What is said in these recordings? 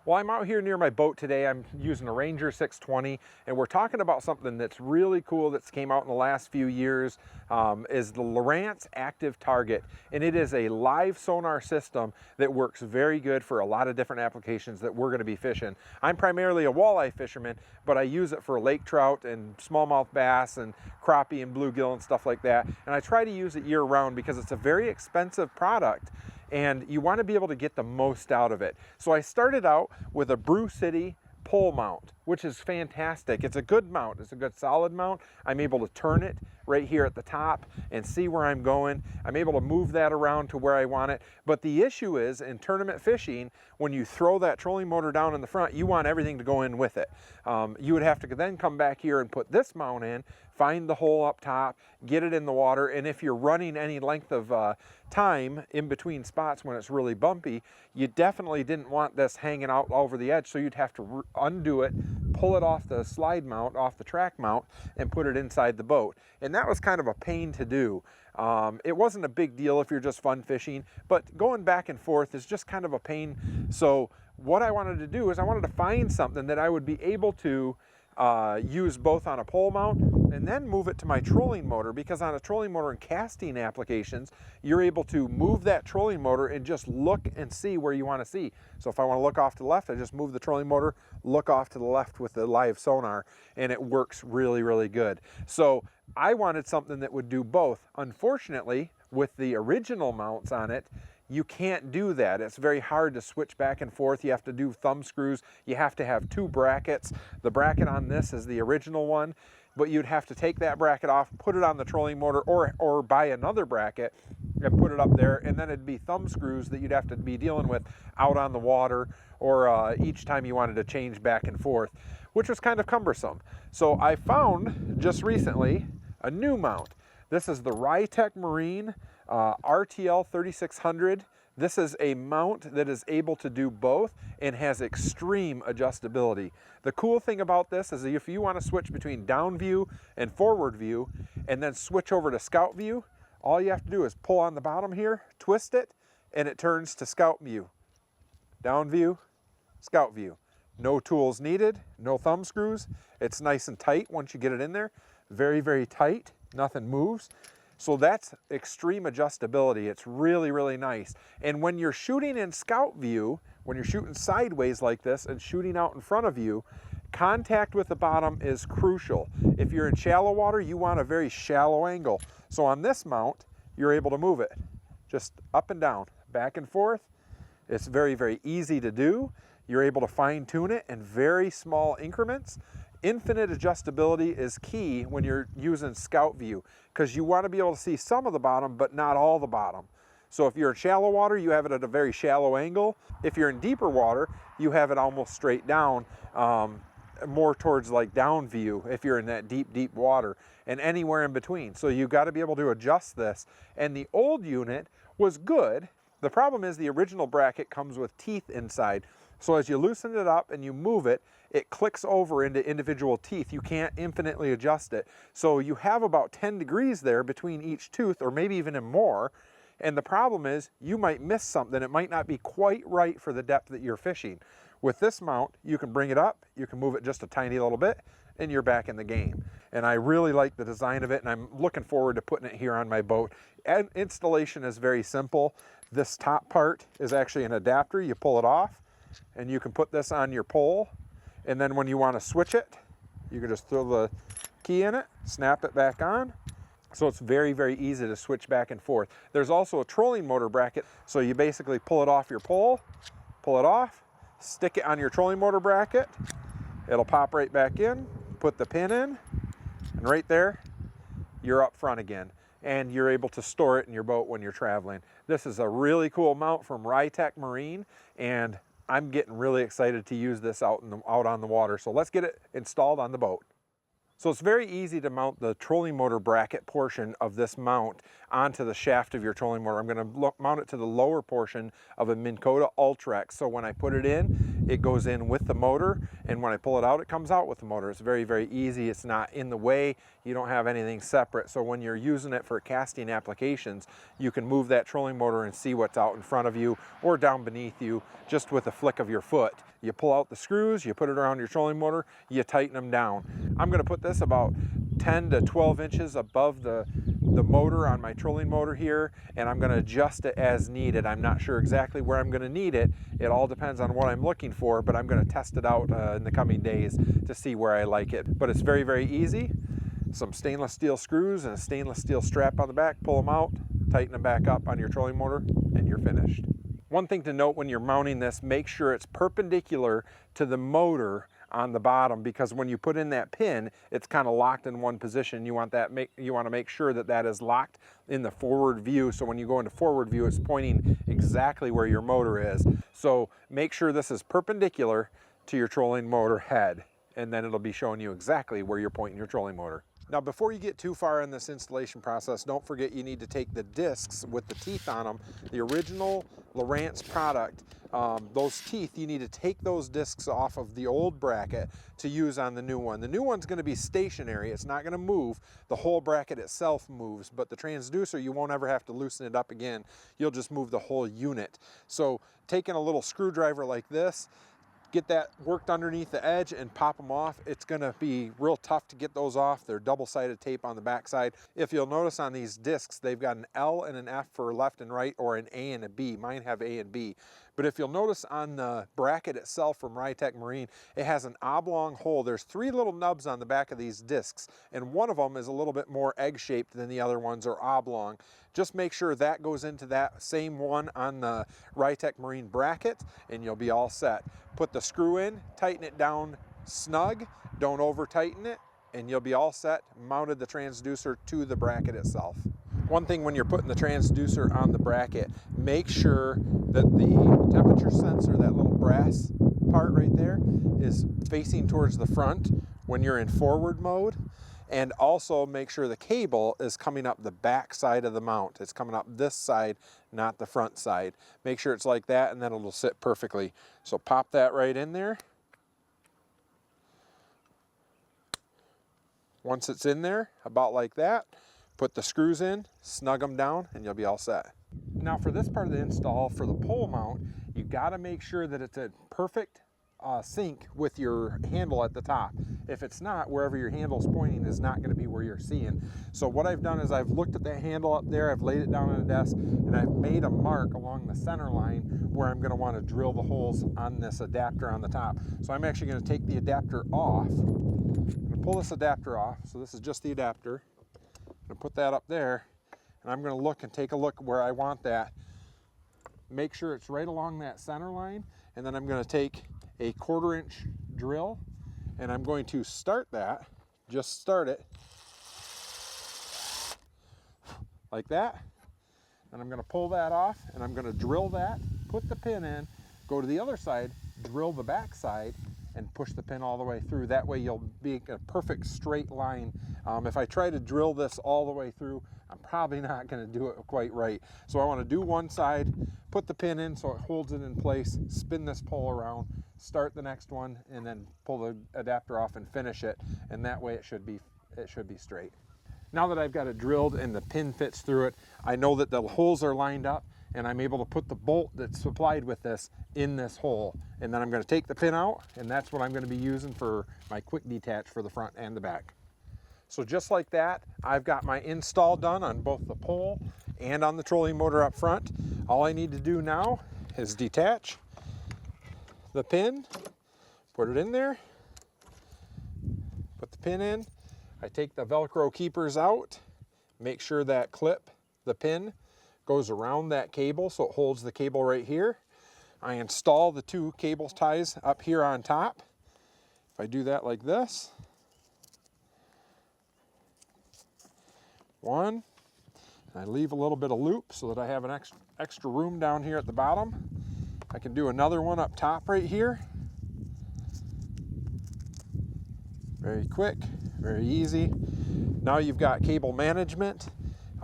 Well, I'm out here near my boat today. I'm using a Ranger 620, and we're talking about something that's really cool that's came out in the last few years, is the Lowrance Active Target. And it is a live sonar system that works very good for a lot of different applications that we're gonna be fishing. I'm primarily a walleye fisherman, but I use it for lake trout and smallmouth bass and crappie and bluegill and stuff like that. And I try to use it year round because it's a very expensive product, and you want to be able to get the most out of it. So I started out with a Brew City pole mount, which is fantastic. It's a good mount. It's a good solid mount. I'm able to turn it right here at the top and see where I'm going. I'm able to move that around to where I want it. But the issue is, in tournament fishing, when you throw that trolling motor down in the front, you want everything to go in with it. You would have to then come back here and put this mount in, find the hole up top, get it in the water, and if you're running any length of time in between spots when it's really bumpy, you definitely didn't want this hanging out over the edge, so you'd have to undo it, pull it off the slide mount, off the track mount, and put it inside the boat. And that was kind of a pain to do. It wasn't a big deal if you're just fun fishing, but going back and forth is just kind of a pain. So what I wanted to do is I wanted to find something that I would be able to use both on a pole mount and then move it to my trolling motor, because on a trolling motor and casting applications, you're able to move that trolling motor and just look and see where you want to see. So if I want to look off to the left, I just move the trolling motor, look off to the left with the live sonar, and it works really, really good. So I wanted something that would do both. Unfortunately, with the original mounts on it, you can't do that. It's very hard to switch back and forth. You have to do thumb screws. You have to have two brackets. The bracket on this is the original one, but you'd have to take that bracket off, put it on the trolling motor, or buy another bracket and put it up there, and then it'd be thumb screws that you'd have to be dealing with out on the water, or each time you wanted to change back and forth, which was kind of cumbersome. So I found just recently a new mount. This is the RyTek Marine RTL 3600. This is a mount that is able to do both and has extreme adjustability. The cool thing about this is if you want to switch between down view and forward view and then switch over to scout view, all you have to do is pull on the bottom here, twist it, and it turns to scout view. Down view, scout view. No tools needed, no thumb screws. It's nice and tight once you get it in there. Very, very tight, nothing moves. So that's extreme adjustability. It's really, really nice. And when you're shooting in scout view, when you're shooting sideways like this and shooting out in front of you, contact with the bottom is crucial. If you're in shallow water, you want a very shallow angle. So on this mount, you're able to move it just up and down, back and forth. It's very, very easy to do. You're able to fine tune it in very small increments. Infinite adjustability is key when you're using scout view, because you want to be able to see some of the bottom, but not all the bottom. So if you're in shallow water, you have it at a very shallow angle. If you're in deeper water, you have it almost straight down, more towards like down view if you're in that deep, deep water, and anywhere in between. So you've got to be able to adjust this. And the old unit was good. The problem is the original bracket comes with teeth inside. So as you loosen it up and you move it, it clicks over into individual teeth. You can't infinitely adjust it. So you have about 10 degrees there between each tooth, or maybe even more. And the problem is you might miss something. It might not be quite right for the depth that you're fishing. With this mount, you can bring it up, you can move it just a tiny little bit, and you're back in the game. And I really like the design of it, and I'm looking forward to putting it here on my boat. And installation is very simple. This top part is actually an adapter. You pull it off, and you can put this on your pole, and then when you want to switch it, you can just throw the key in it, snap it back on. So it's very, very easy to switch back and forth. There's also a trolling motor bracket, so you basically pull it off your pole, pull it off, stick it on your trolling motor bracket, it'll pop right back in, put the pin in, and right there, you're up front again. And you're able to store it in your boat when you're traveling. This is a really cool mount from RyTek Marine, and I'm getting really excited to use this out on the water. So let's get it installed on the boat. So it's very easy to mount the trolling motor bracket portion of this mount onto the shaft of your trolling motor. I'm going to mount it to the lower portion of a Minn Kota Ultrex. So when I put it in, it goes in with the motor, and when I pull it out, it comes out with the motor. It's very, very easy. It's not in the way. You don't have anything separate. So when you're using it for casting applications, you can move that trolling motor and see what's out in front of you or down beneath you just with a flick of your foot. You pull out the screws, you put it around your trolling motor, you tighten them down. I'm going to put this about 10 to 12 inches above the motor on my trolling motor here, and I'm going to adjust it as needed. I'm not sure exactly where I'm going to need it. It all depends on what I'm looking for, but I'm going to test it out in the coming days to see where I like it. But it's very, very easy. Some stainless steel screws and a stainless steel strap on the back. Pull them out, tighten them back up on your trolling motor, and you're finished. One thing to note when you're mounting this, make sure it's perpendicular to the motor on the bottom, because when you put in that pin, it's kind of locked in one position. You want to make sure that that is locked in the forward view. So when you go into forward view, it's pointing exactly where your motor is. So make sure this is perpendicular to your trolling motor head, and then it'll be showing you exactly where you're pointing your trolling motor. Now, before you get too far in this installation process, don't forget you need to take the discs with the teeth on them, the original Lowrance product. Those teeth, you need to take those discs off of the old bracket to use on the new one. The new one's going to be stationary. It's not going to move. The whole bracket itself moves, but the transducer, you won't ever have to loosen it up again. You'll just move the whole unit. So taking a little screwdriver like this, get that worked underneath the edge and pop them off. It's going to be real tough to get those off. They're double-sided tape on the back side. If you'll notice on these discs, they've got an L and an F for left and right, or an A and a B. Mine have A and B. But if you'll notice on the bracket itself from RyTek Marine, it has an oblong hole. There's 3 little nubs on the back of these discs, and one of them is a little bit more egg-shaped than the other ones are oblong. Just make sure that goes into that same one on the RyTek Marine bracket, and you'll be all set. Put the screw in, tighten it down snug, don't over tighten it, and you'll be all set. Mounted the transducer to the bracket itself. One thing when you're putting the transducer on the bracket, make sure that the temperature sensor, that little brass part right there, is facing towards the front when you're in forward mode. And also make sure the cable is coming up the back side of the mount. It's coming up this side, not the front side. Make sure it's like that, and then it'll sit perfectly. So pop that right in there. Once it's in there, about like that, put the screws in, snug them down, and you'll be all set. Now for this part of the install, for the pole mount, you gotta make sure that it's a perfect sync with your handle at the top. If it's not, wherever your handle's pointing is not gonna be where you're seeing. So what I've done is I've looked at that handle up there, I've laid it down on a desk, and I've made a mark along the center line where I'm gonna wanna drill the holes on this adapter on the top. So I'm actually gonna take the adapter off. I'm gonna pull this adapter off. So this is just the adapter. I'm gonna put that up there, and I'm gonna look and take a look where I want that. Make sure it's right along that center line, and then I'm gonna take a 1/4 inch drill, and I'm going to start that, just start it, like that. And I'm gonna pull that off, and I'm gonna drill that, put the pin in, go to the other side, drill the back side, and push the pin all the way through. That way you'll be a perfect straight line. If I try to drill this all the way through, I'm probably not gonna do it quite right. So I wanna do one side, put the pin in so it holds it in place, spin this pole around, start the next one, and then pull the adapter off and finish it. And that way it should be straight. Now that I've got it drilled and the pin fits through it, I know that the holes are lined up, and I'm able to put the bolt that's supplied with this in this hole. And then I'm gonna take the pin out, and that's what I'm gonna be using for my quick detach for the front and the back. So just like that, I've got my install done on both the pole and on the trolling motor up front. All I need to do now is detach the pin, put it in there, put the pin in. I take the Velcro keepers out, make sure that clip, the pin, goes around that cable so it holds the cable right here. I install the 2 cable ties up here on top. If I do that like this, 1, and I leave a little bit of loop so that I have an extra room down here at the bottom. I can do another one up top right here. Very quick, very easy. Now you've got cable management.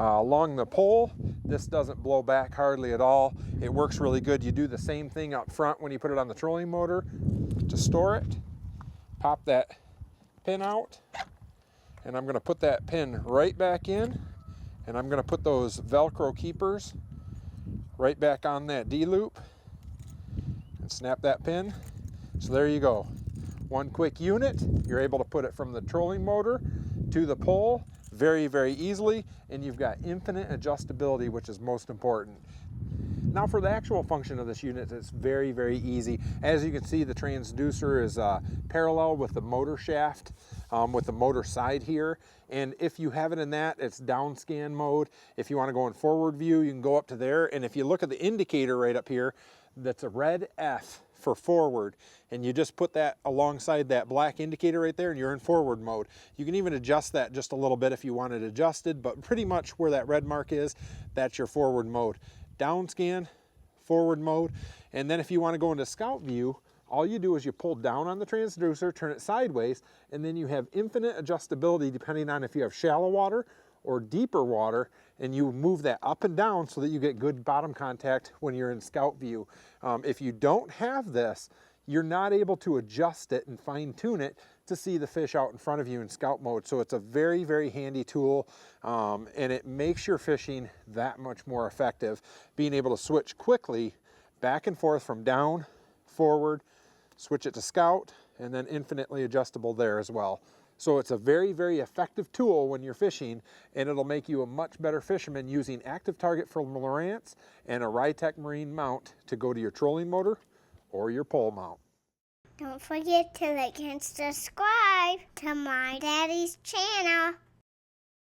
Along the pole, this doesn't blow back hardly at all. It works really good. You do the same thing up front when you put it on the trolling motor to store it. Pop that pin out, and I'm going to put that pin right back in, and I'm going to put those Velcro keepers right back on that D-loop and snap that pin. So there you go. One quick unit. You're able to put it from the trolling motor to the pole very, very easily, and you've got infinite adjustability, which is most important. Now for the actual function of this unit, it's very, very easy. As you can see, the transducer is parallel with the motor shaft, with the motor side here. And if you have it in that, it's down scan mode. If you want to go in forward view, you can go up to there. And if you look at the indicator right up here, that's a red F for forward, and you just put that alongside that black indicator right there and you're in forward mode. You can even adjust that just a little bit if you want it adjusted, but pretty much where that red mark is, that's your forward mode. Down scan, forward mode, and then if you want to go into scout view, all you do is you pull down on the transducer, turn it sideways, and then you have infinite adjustability depending on if you have shallow water or deeper water, and you move that up and down so that you get good bottom contact when you're in scout view. If you don't have this, you're not able to adjust it and fine tune it to see the fish out in front of you in scout mode. So it's a very, very handy tool, and it makes your fishing that much more effective, being able to switch quickly back and forth from down, forward, switch it to scout, and then infinitely adjustable there as well. So it's a very, very effective tool when you're fishing, and it'll make you a much better fisherman using active target from Lowrance and a RyTek marine mount to go to your trolling motor or your pole mount. Don't forget to like and subscribe to my daddy's channel.